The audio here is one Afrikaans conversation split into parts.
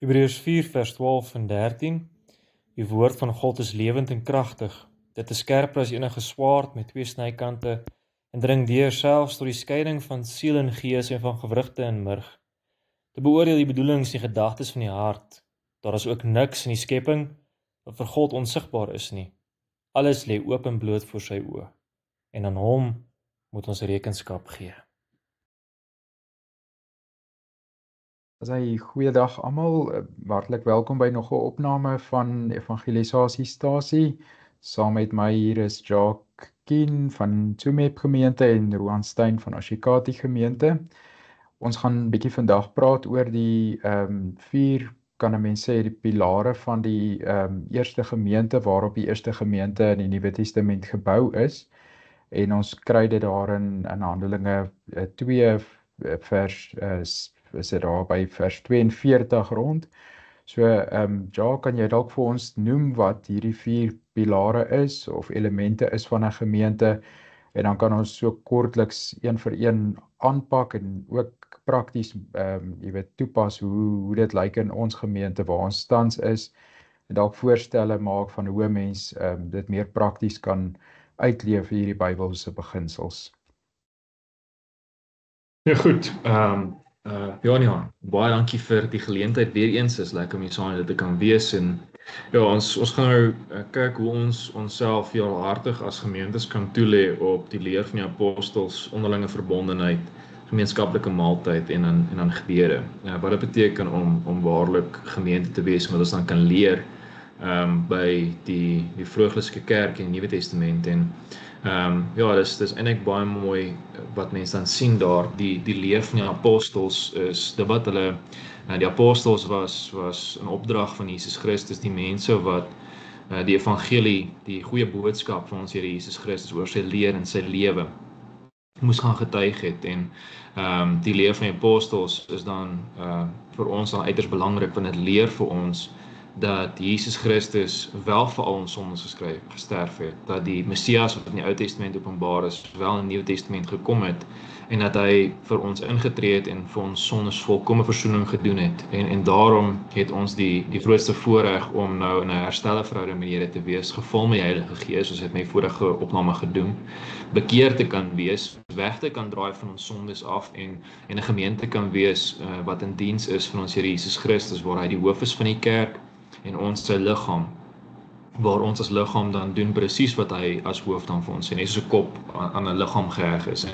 Hebreërs 4 vers 12 en 13. Die woord van God is lewend en kragtig. Dit is skerper as enige swaard met 2 snykante en dring deur selfs tot die skeiding van siel en gees en van gewrigte en murg, te beoordeel die bedoelings en gedagtes van die hart. Daar is ook niks in die skepping wat vir God onsigbaar is nie. Alles lê oop en bloot voor sy oë en aan hom moet ons rekenskap gee. Goeiedag almal, hartlik welkom by nog 'n opname van Evangelisasiestasie. Saam met my hier is Jacques Kien van Tsumeb gemeente en Roan Stein van Ashikati gemeente. Ons gaan 'n bietjie vandag praat oor die 4, kan 'n mens sê, die pilare van die eerste gemeente, waarop die eerste gemeente in die Nuwe Testament gebou is. En ons kry dit daar in Handelinge 2 vers is dit daar by vers 42 rond. So, ja, kan jy dalk vir ons noem wat hierdie 4 pilare is of elemente is van 'n gemeente, en dan kan ons so kortliks een vir een aanpak en ook prakties toepas hoe dit lyk in ons gemeente waar ons tans is, en dalk voorstelle maak van hoe 'n mens dit meer prakties kan uitleef hierdie Bybelse beginsels. Ja goed, ja, baie dankie vir die geleentheid weer eens. Is lekker om hier saam dit te kan wees, en ja, ons gaan nou kyk hoe ons onsself heelhartig as gemeentes kan toelê op die leer van die apostels, onderlinge verbondenheid, gemeenskaplike maaltyd en dan gebede. Wat dit beteken om waarlik gemeente te wees, wat ons dan kan leer by die vroeglike kerk in die Nuwe Testament. En ja, dis eintlik baie mooi wat mense dan sien daar. Die leer van die apostels is dit wat hulle, die apostels was 'n opdrag van Jesus Christus, die mense wat die evangelie, die goeie boodskap van ons Here Jesus Christus oor sy leer en sy lewe moes gaan getuig het. En die leer van die apostels is dan vir ons dan uiters belangrik, want dit leer vir ons dat Jesus Christus wel vir al ons sondes gesterf het, dat die Messias wat in die Ou Testament openbaar is, wel in die Nuwe Testament gekom het, en dat hy vir ons ingetree het en vir ons sondes volkomme versoening gedoen het. En daarom het ons die grootste voorreg om nou in 'n herstelde verhouding met die Here te wees, gevul met die Heilige Gees, soos het my vorige opname gedoen, bekeer te kan wees, weg te kan draai van ons sondes af, en 'n gemeente kan wees wat in diens is van ons Here Jesus Christus, waar hy die hoof is van die kerk, en ons sy liggaam, waar ons as liggaam dan doen presies wat hy as hoof dan vir ons sê, net soos 'n kop aan 'n liggaam geheg is.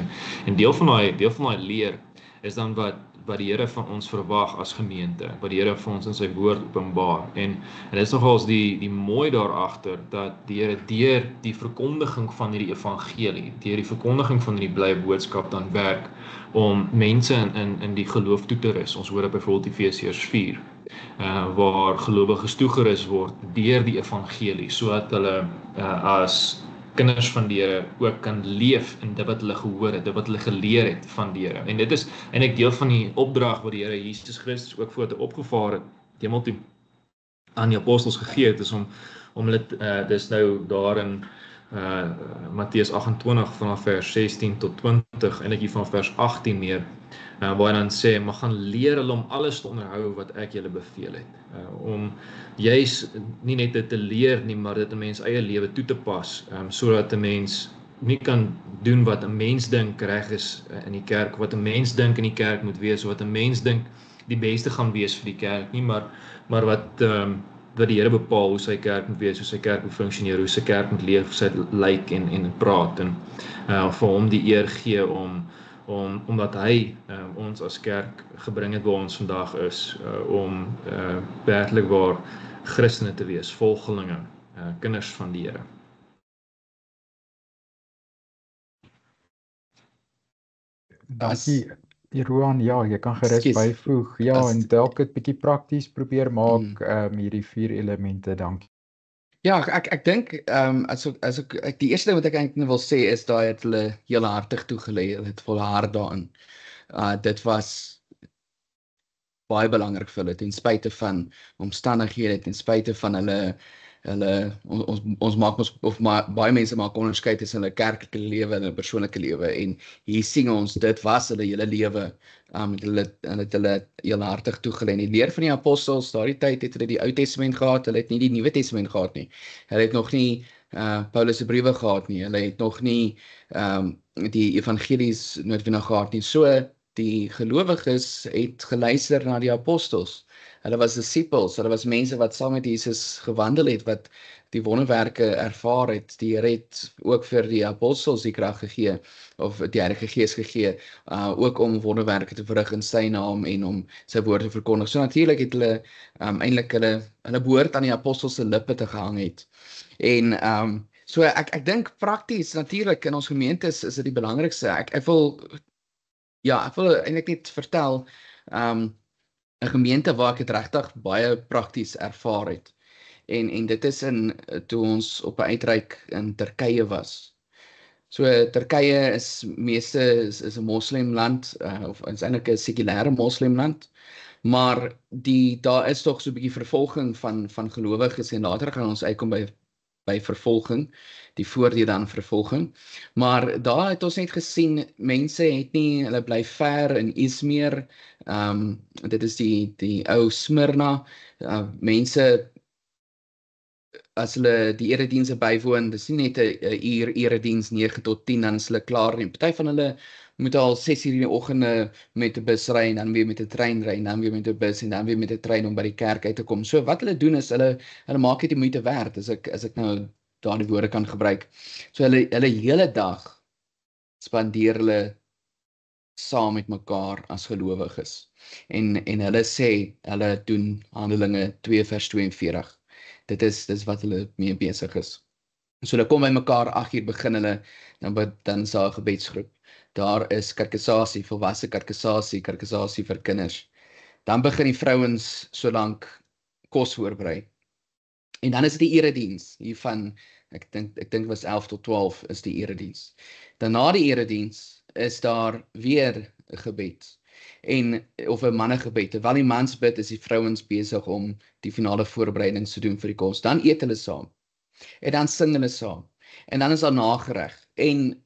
En deel van daai leer is dan wat die Here van ons verwag as gemeente, wat die Here vir ons in sy woord openbaar. En dit is nogals die mooi daarachter, dat die Here deur die verkondiging van hierdie evangelie, deur die verkondiging van hierdie blye boodskap dan werk om mense in die geloof toe te rus. Ons hoor dit byvoorbeeld Efesiërs 4, waar gelowiges toegerus word deur die evangelie, sodat hulle as kinders van die Here ook kan leef in dit wat hulle gehoor het, dit wat hulle geleer het van die Here. En dit is eintlik deel van die opdrag wat die Here Jesus Christus ook voor te opgevaar het, hemel toe, aan die apostels gegee het, is om hulle, dis nou daar in Matteus 28 vanaf vers 16 tot 20, eintlik hier van vers 18 meer, waar hy dan sê, maar gaan leer hulle om alles te onderhou wat ek julle beveel het. Om juis nie net dit te leer nie, maar dit in mens eie lewe toe te pas, sodat 'n mens nie kan doen wat 'n mens dink reg is in die kerk, wat 'n mens dink in die kerk moet wees, wat 'n mens dink die beste gaan wees vir die kerk nie, maar wat die Here bepaal hoe sy kerk moet wees, hoe sy kerk moet funksioneer, hoe sy kerk moet leef, hoe sy lyk en praat, en vir hom die eer gee omdat hy ons as kerk gebring het waar ons vandag is, om werklik waar Christene te wees, volgelinge, kinders van die Here. Dankie, Roan. Ja, jy kan gerus byvoeg. Ja, en dalk 'n bietjie prakties probeer maak hierdie 4 elemente. Dankie. Ja, ek dink as ek die eerste ding wat ek eintlik wil sê is daai het hulle heelhartig toegelê, hulle het volhard daarin. Dit was baie belangrik vir hulle, ten spyte van omstandighede, ten spyte van hulle Ons maak baie mense maak onderskeid tussen hulle kerklike lewe en hulle persoonlike lewe en hier sien ons dit was hulle hele lewe. Hulle het hulle heelhartig toegelê. En die leer van die apostels, daardie tyd het hulle die Ou Testament gehad, hulle het nie die Nuwe Testament gehad nie. Hulle het nog nie Paulus se briewe gehad nie. Hulle het nog nie die evangelies noodwendig gehad nie. So die gelowiges het geluister na die apostels. Hulle was disippels, hulle was mense wat saam met Jesus gewandel het, wat die wonderwerke ervaar het. Die Here het ook vir die apostels die krag gegee, of die Heilige Gees gegee, ook om wonderwerke te verrig in sy naam en om sy woord te verkondig. So natuurlik het hulle eintlik hulle behoort aan die apostels se lippe te gehang het. En so ek dink prakties natuurlik in ons gemeentes is dit die belangrikste. Ek wil eintlik net vertel 'n gemeente waar ek dit regtig baie prakties ervaar het. En dit is toe ons op 'n uitreik in Turkye was. So Turkye is is 'n moslimland, of is eintlik 'n sekulêre moslimland, maar daar is tog so 'n bietjie vervolging van gelowiges en later gaan ons uitkom by vervolging, die voordele aan vervolging. Maar daar het ons net gesien, mense het nie, hulle bly ver in Izmir, dit is die ou Smyrna, mense, as hulle die eredienste bywoon, dis nie net 'n uur erediens 9 tot 10, dan is hulle klaar nie. Party van hulle moet al 6 uur in die oggende met 'n bus ry, en dan weer met 'n trein ry, en dan weer met 'n bus, en dan weer met 'n trein om by die kerk uit te kom. So wat hulle doen is, hulle maak dit die moeite werd, as ek nou daardie woorde kan gebruik. So hulle hele dag spandeer hulle saam met mekaar as gelowiges. En hulle sê, hulle doen Handelinge 2 vers 42. Dit is wat hulle mee besig is. So hulle kom by mekaar, 8 uur begin hulle, dan is daar 'n gebedsgroep. Daar is karkasasie, volwasse karkasasie vir kinders. Dan begin die vrouens solank kos voorberei. En dan is dit die erediens, hiervan, ek dink was 11 tot 12 is die erediens. Daarna die erediens is daar weer 'n gebed, of 'n mannegebed. Terwyl die mans bid, is die vrouens besig om die finale voorbereidings te doen vir die kos. Dan eet hulle saam, en dan sing hulle saam, en dan is daar nagereg, en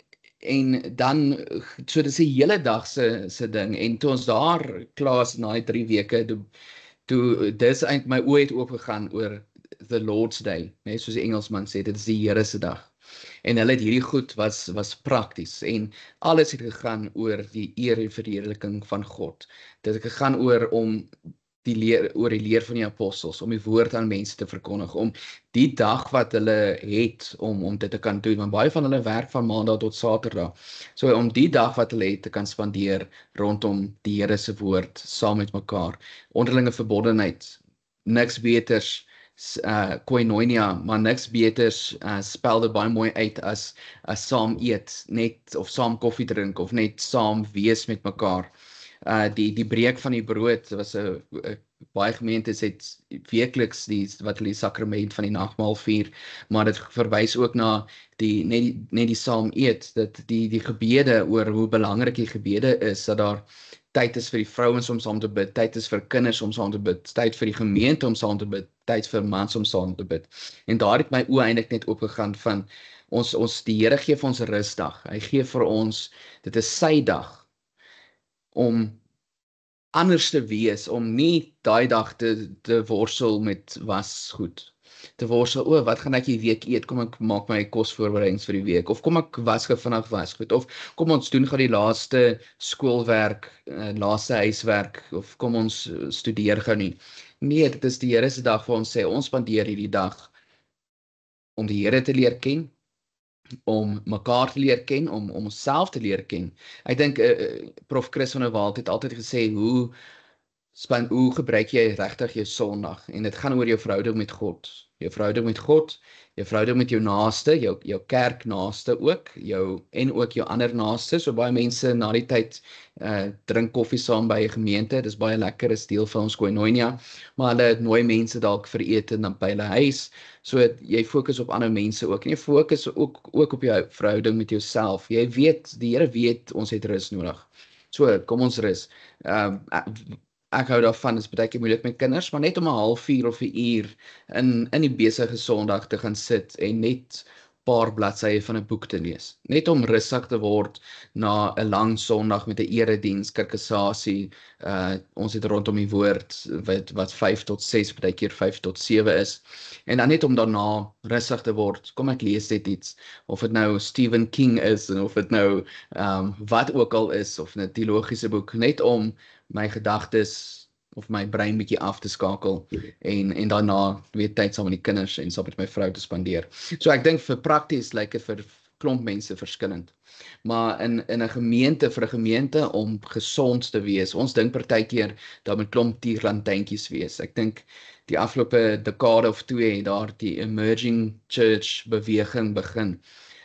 dan, so dis die hele dag se ding, en toe ons daar klaar is na die 3 weke, toe dis eintlik my oë het oopgegaan oor the Lord's Day, soos die Engelsman sê, dit is die Here se dag. En hulle het hierdie goed was prakties, en alles het gegaan oor die eer en verheerliking van God. Dit het gegaan oor die leer van die apostels, om die woord aan mense te verkondig, om die dag wat hulle het, om dit te kan doen, want baie van hulle werk van Maandag tot Saterdag, so om die dag wat hulle het te kan spandeer rondom die Here se woord, saam met mekaar, onderlinge verbondenheid, niks beters, koinonia, maar niks beters, spel dit baie mooi uit as saam eet, net, of saam koffie drink, of net saam wees met mekaar. Die breek van die brood was baie gemeentes het weekliks wat hulle die sakrament van die nagmaal vier, maar dit verwys ook na net die saam eet, dat die gebede oor hoe belangrik die gebede is, dat daar tyd is vir die vrouens om saam te bid, tyd is vir kinders om saam te bid, tyd vir die gemeente om saam te bid, tyd vir mans om saam te bid. En daar het my oë eintlik net opgegaan van die Here gee vir ons 'n rusdag. Hy gee vir ons, dit is sy dag om anders te wees, om nie daai dag te worstel met was goed. Te worstel, wat gaan ek die week eet? Kom ek maak my kosvoorbereidings vir die week, of kom ek was goed, of kom ons doen gou die laaste skoolwerk, laaste huiswerk, of kom ons studeer gou nie. Nee, dit is die Here se dag waar ons sê, ons spandeer hierdie dag om die Here te leer ken, om mekaar te leer ken, om onsself te leer ken. Ek dink Prof Chris van der Walt het altyd gesê, hoe gebruik jy regtig jou Sondag? En dit gaan oor jou verhouding met God. Jou verhouding met God, jou verhouding met jou naaste, jou kerk naaste ook, en ook jou ander naaste. So baie mense na die tyd drink koffie saam by 'n gemeente, dis baie lekker, is deel van ons koinonia, maar hulle nooi mense dalk vir ete dan by hulle huis. So jy fokus op ander mense ook, en jy fokus ook op jou verhouding met jouself. Jy weet, die Here weet, ons het rus nodig. So, kom ons rus. ek hou daarvan, is baie keer moeilik met kinders, maar net om 'n halfuur of 'n uur in die besige Sondag te gaan sit en net paar bladsye van 'n boek te lees. Net om rustig te word na 'n lang Sondag met 'n erediens, kirkesasie. Ons het rondom die woord wat 5 tot 6, baie keer 5 tot 7 is. En dan net om daarna rustig te word, kom ek lees net iets, of dit nou Stephen King is en of dit nou wat ook al is, of 'n teologiese boek, net om my gedagtes of my brein bietjie af te skakel en daarna weer tyd saam met die kinders en saam met my vrou te spandeer. So ek dink vir prakties lyk dit vir klomp mense verskillend. Maar in 'n gemeente, vir 'n gemeente om gesond te wees, ons dink partykeer daar moet klomp tierlantynkies wees. Ek dink die afgelope dekade of 2 het daar die emerging church beweging begin.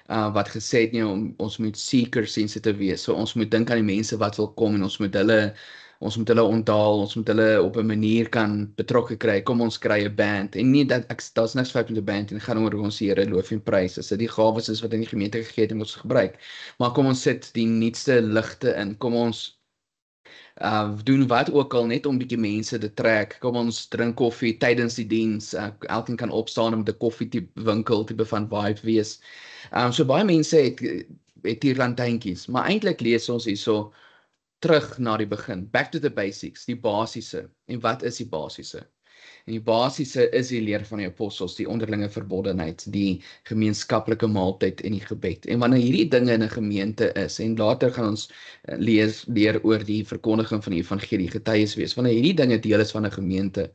Wat gesê het ons moet seeker sensitive wees. So ons moet dink aan die mense wat wil kom en ons moet hulle onthaal, ons moet hulle op 'n manier kan betrokke kry. Kom ons kry 'n band. En nie dat daar's niks fout met 'n band en gaan oor ons Here loof en prys. As dit die gawes is wat in die gemeente gegee het en ons gebruik. Maar kom ons sit die nuutste ligte in. Kom ons doen wat ook al net om bietjie mense te trek. Kom ons drink koffie tydens die diens. Elkeen kan opstaan om 'n koffie tipe winkel tipe van vibe wees. So baie mense het hier lantyntjies, maar eintlik lees ons hierso terug na die begin, back to the basics, die basiese. En wat is die basiese? En die basiese is die leer van die apostels, die onderlinge verbondenheid, die gemeenskaplike maaltyd en die gebed. En wanneer hierdie dinge in 'n gemeente is, en later gaan ons leer oor die verkondiging van die evangelie, getuies wees, wanneer hierdie dinge deel is van 'n gemeente,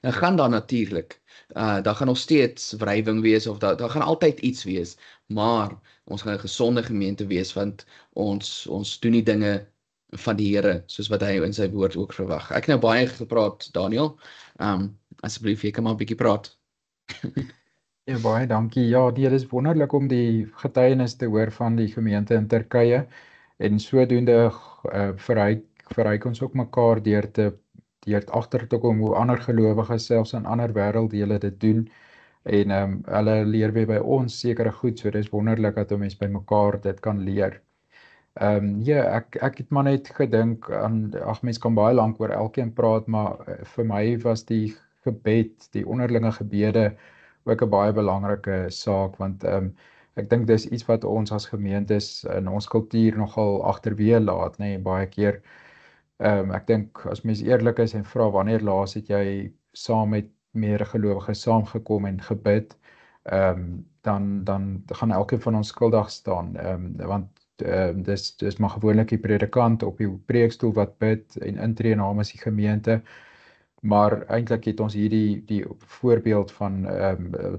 dan gaan daar natuurlik, daar gaan nog steeds wrywing wees, of daar gaan altyd iets wees, maar ons gaan 'n gesonde gemeente wees, want ons doen die dinge van die Here, soos wat hy in sy woord ook verwag. Ek het nou baie gepraat, Daniel. Asseblief, jy kan maar 'n bietjie praat. Ja, baie dankie. Ja, dit is wonderlik om die getuienis te hoor van die gemeente in Turkye en sodoende verryk ons ook mekaar deur agter te kom hoe ander gelowiges selfs in ander wêrelddele dit doen en hulle leer weer by ons sekere goed, so dis wonderlik dat 'n mens by mekaar dit kan leer. Ja, ek het maar net gedink aan, mens kan baie lank oor elkeen praat, maar vir my was die gebed, die onderlinge gebede ook 'n baie belangrike saak, want ek dink dis iets wat ons as gemeentes in ons kultuur nogal agterweë laat, nê, baie keer. Ek dink as mens eerlik is en vra wanneer laas het jy saam met meer gelowiges saamgekom en gebid, dan gaan elkeen van ons skuldig staan, want dis maar gewoonlik die predikant op die preekstoel wat bid en intree namens die gemeente, maar eintlik het ons hierdie die voorbeeld van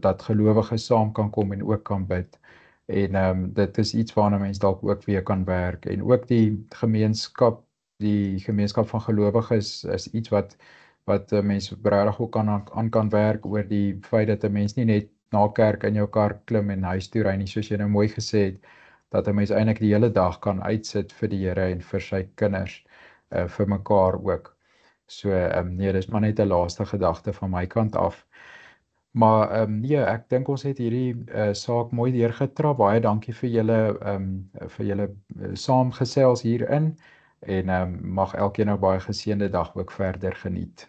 dat gelowiges saam kan kom en ook kan bid, en dit is iets waarna mens dalk ook weer kan werk, en ook die gemeenskap van gelowiges is iets wat mens regtig ook aan kan werk, oor die feit dat 'n mens nie net na kerk in jou kar klim en huis toe ry nie, soos jy nou mooi gesê het, dat 'n mens eintlik die hele dag kan uitsit vir die Here en vir sy kinders, vir mekaar ook. So, nee, dis maar net 'n laaste gedagte van my kant af. Maar, nee, ek dink ons het hierdie saak mooi deurgetrap. Baie dankie vir julle saamgesels hierin, en mag elkeen nou baie geseënde dag ook verder geniet.